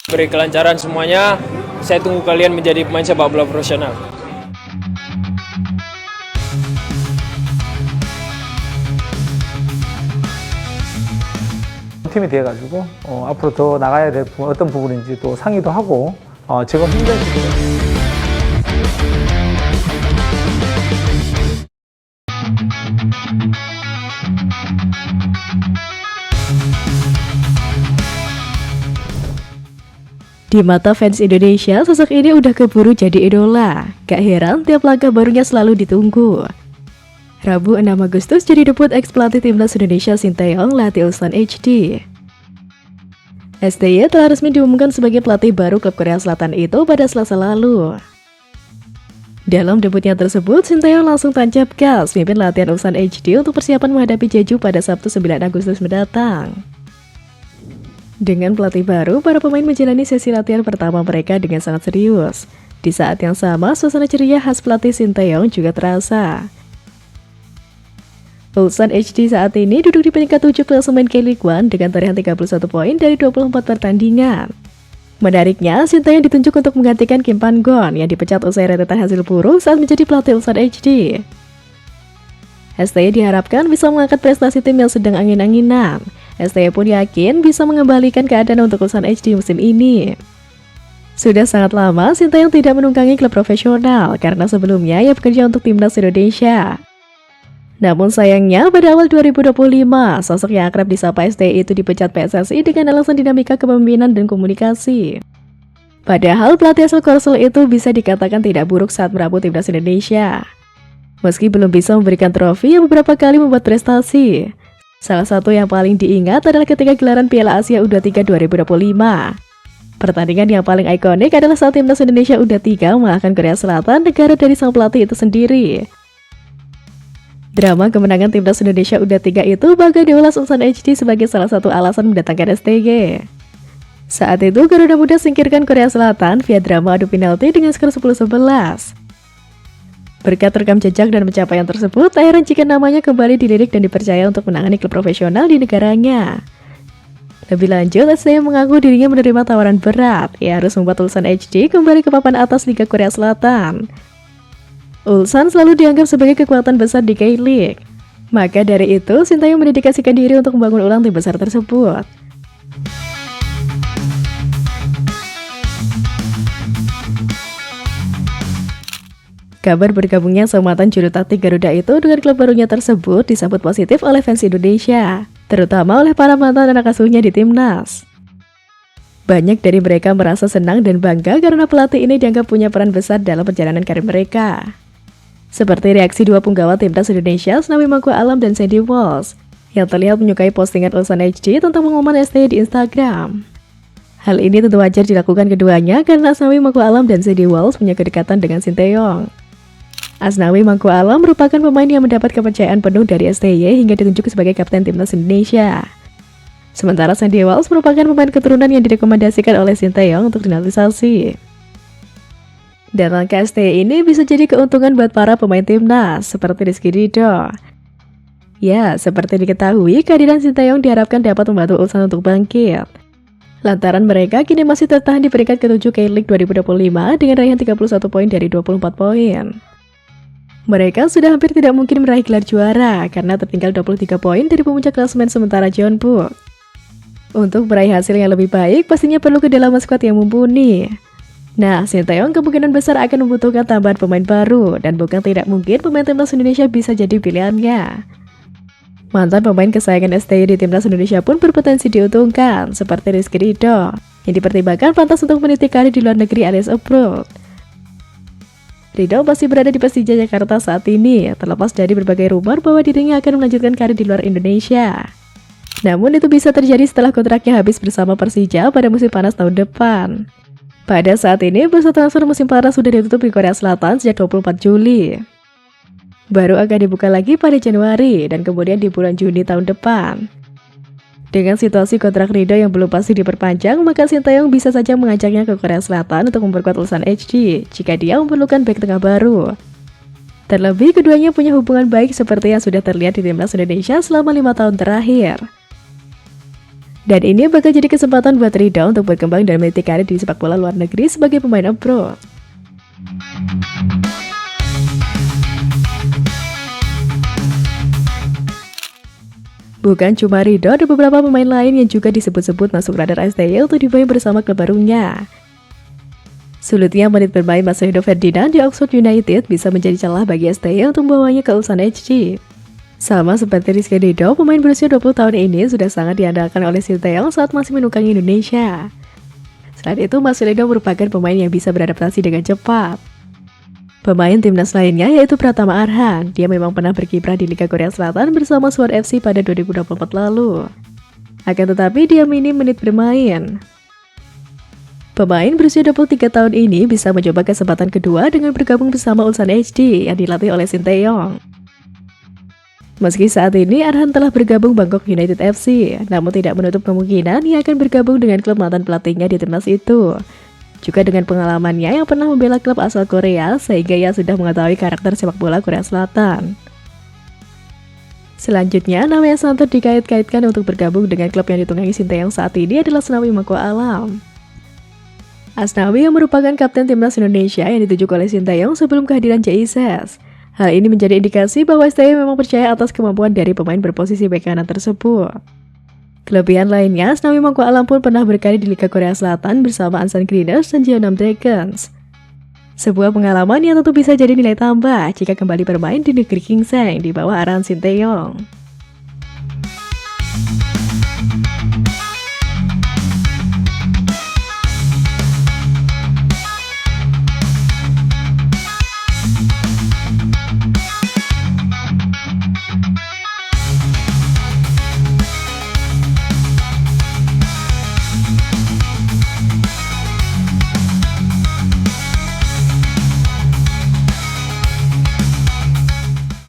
Beri kelancaran semuanya. Saya tunggu kalian menjadi pemain sepak bola profesional. 팀이 돼가지고 앞으로 더 나가야 될 부분, 어떤 부분인지 또 상의도 하고 지금 힘든 시기에 Di mata fans Indonesia, sosok ini udah keburu jadi idola. Gak heran tiap langkah barunya selalu ditunggu. Rabu 6 Agustus jadi debut ex-pelatih timnas Indonesia Sinteyong latih Ulsan HD. STY telah resmi diumumkan sebagai pelatih baru klub Korea Selatan itu pada Selasa lalu. Dalam debutnya tersebut, Sinteyong langsung tancap gas mimpin latihan Ulsan HD untuk persiapan menghadapi Jeju pada Sabtu 9 Agustus mendatang. Dengan pelatih baru, para pemain menjalani sesi latihan pertama mereka dengan sangat serius. Di saat yang sama, suasana ceria khas pelatih Sinteyong juga terasa. Ulsan HD saat ini duduk di peringkat 7 klasemen K-League One dengan torehan 31 poin dari 24 pertandingan. Menariknya, Sinteyong ditunjuk untuk menggantikan Kim Pan-gon yang dipecat usai rentetan hasil buruk saat menjadi pelatih Ulsan HD. STY diharapkan bisa mengangkat prestasi tim yang sedang angin-anginan. STY pun yakin bisa mengembalikan keadaan untuk Ulsan HD musim ini. Sudah sangat lama Sinteyong tidak menunggangi klub profesional karena sebelumnya ia bekerja untuk timnas Indonesia. Namun sayangnya pada awal 2025, sosok yang akrab disapa STY itu dipecat PSSI dengan alasan dinamika kepemimpinan dan komunikasi. Padahal pelatih asal Korsel itu bisa dikatakan tidak buruk saat merabu timnas Indonesia. Meski belum bisa memberikan trofi, yang beberapa kali membuat prestasi. Salah satu yang paling diingat adalah ketika gelaran Piala Asia U23 2025. Pertandingan yang paling ikonik adalah saat timnas Indonesia U23 mengalahkan Korea Selatan, negara dari sang pelatih itu sendiri. Drama kemenangan timnas Indonesia U23 itu bahkan diulas Ulsan HD sebagai salah satu alasan mendatangkan STY. Saat itu Garuda Muda singkirkan Korea Selatan via drama adu penalti dengan skor 10-11. Berkat rekam jejak dan pencapaian tersebut, tak heran jika namanya kembali dilirik dan dipercaya untuk menangani klub profesional di negaranya. Lebih lanjut, STY mengaku dirinya menerima tawaran berat. Ia harus membuat Ulsan HD kembali ke papan atas Liga Korea Selatan. Ulsan selalu dianggap sebagai kekuatan besar di K-League. Maka dari itu, Sinteyong mendedikasikan diri untuk membangun ulang tim besar tersebut. Kabar bergabungnya sang mantan juru taktik Garuda itu dengan klub barunya tersebut disambut positif oleh fans Indonesia, terutama oleh para mantan anak asuhnya di timnas. Banyak dari mereka merasa senang dan bangga karena pelatih ini dianggap punya peran besar dalam perjalanan karir mereka. Seperti reaksi dua punggawa timnas Indonesia, Asnawi Mangku Alam dan Sandy Walsh, yang terlihat menyukai postingan Ulsan HD tentang pengumuman STY di Instagram. Hal ini tentu wajar dilakukan keduanya karena Asnawi Mangku Alam dan Sandy Walsh punya kedekatan dengan Sinteyong. Asnawi Mangku Alam merupakan pemain yang mendapat kepercayaan penuh dari STY hingga ditunjuk sebagai kapten timnas Indonesia. Sementara Sandy Walsh merupakan pemain keturunan yang direkomendasikan oleh Sinteyong untuk dinalisasi. Dan langkah STY ini bisa jadi keuntungan buat para pemain timnas, seperti Rizky Ridho. Ya, seperti diketahui, kehadiran Sinteyong diharapkan dapat membantu Ulsan untuk bangkit. Lantaran mereka kini masih tertahan di peringkat ke-7 K-League 2025 dengan raihan 31 poin dari 24 poin. Mereka sudah hampir tidak mungkin meraih gelar juara karena tertinggal 23 poin dari pemuncak klasemen sementara Jeonbuk. Untuk meraih hasil yang lebih baik, pastinya perlu kedalaman skuad yang mumpuni. Nah, Sinteyong kemungkinan besar akan membutuhkan tambahan pemain baru, dan bukan tidak mungkin pemain timnas Indonesia bisa jadi pilihannya. Mantan pemain kesayangan STY di timnas Indonesia pun berpotensi diuntungkan, seperti Rizky Ridho, yang dipertimbangkan pantas untuk meniti karir di luar negeri alias abroad. Ridho masih berada di Persija Jakarta saat ini, terlepas dari berbagai rumor bahwa dirinya akan melanjutkan karir di luar Indonesia. Namun itu bisa terjadi setelah kontraknya habis bersama Persija pada musim panas tahun depan. Pada saat ini, bursa transfer musim panas sudah ditutup di Korea Selatan sejak 24 Juli. Baru akan dibuka lagi pada Januari dan kemudian di bulan Juni tahun depan. Dengan situasi kontrak Ridho yang belum pasti diperpanjang, maka Sinteyong bisa saja mengajaknya ke Korea Selatan untuk memperkuat Ulsan HD jika dia memerlukan bek tengah baru. Terlebih, keduanya punya hubungan baik seperti yang sudah terlihat di timnas Indonesia selama 5 tahun terakhir. Dan ini bakal jadi kesempatan buat Ridho untuk berkembang dan meniti karir di sepak bola luar negeri sebagai pemain abroad. Bukan cuma Ridho, ada beberapa pemain lain yang juga disebut-sebut masuk radar STY untuk dibayar bersama klub barunya. Sulitnya menit bermain Marcelino Ferdinand di Oxford United bisa menjadi celah bagi STY untuk membawanya ke Ulsan HC. Sama seperti Rizky Ridho, pemain berusia 20 tahun ini sudah sangat diandalkan oleh Sinteyong saat masih menukangi Indonesia. Selain itu, Marcelino merupakan pemain yang bisa beradaptasi dengan cepat. Pemain timnas lainnya yaitu Pratama Arhan. Dia memang pernah berkiprah di Liga Korea Selatan bersama Suwon FC pada 2024 lalu. Akan tetapi dia minim menit bermain. Pemain berusia 23 tahun ini bisa mencoba kesempatan kedua dengan bergabung bersama Ulsan HD yang dilatih oleh Sinteyong. Meski saat ini Arhan telah bergabung Bangkok United FC, namun tidak menutup kemungkinan ia akan bergabung dengan klub mantan pelatihnya di timnas itu. Juga dengan pengalamannya yang pernah membela klub asal Korea, sehingga ia sudah mengetahui karakter sepak bola Korea Selatan. Selanjutnya, nama yang santer dikait-kaitkan untuk bergabung dengan klub yang ditunggangi Sinteyong saat ini adalah Asnawi Mangko Alam. Asnawi yang merupakan kapten timnas Indonesia yang ditunjuk oleh Sinteyong sebelum kehadiran JISS. Hal ini menjadi indikasi bahwa STY memang percaya atas kemampuan dari pemain berposisi bek kanan tersebut. Kelebihan lainnya, Asnawi Mangko Alam pun pernah berkarir di Liga Korea Selatan bersama Ansan Greeners dan Jeonnam Dragons. Sebuah pengalaman yang tentu bisa jadi nilai tambah jika kembali bermain di negeri Gingseng di bawah arahan Sinteyong.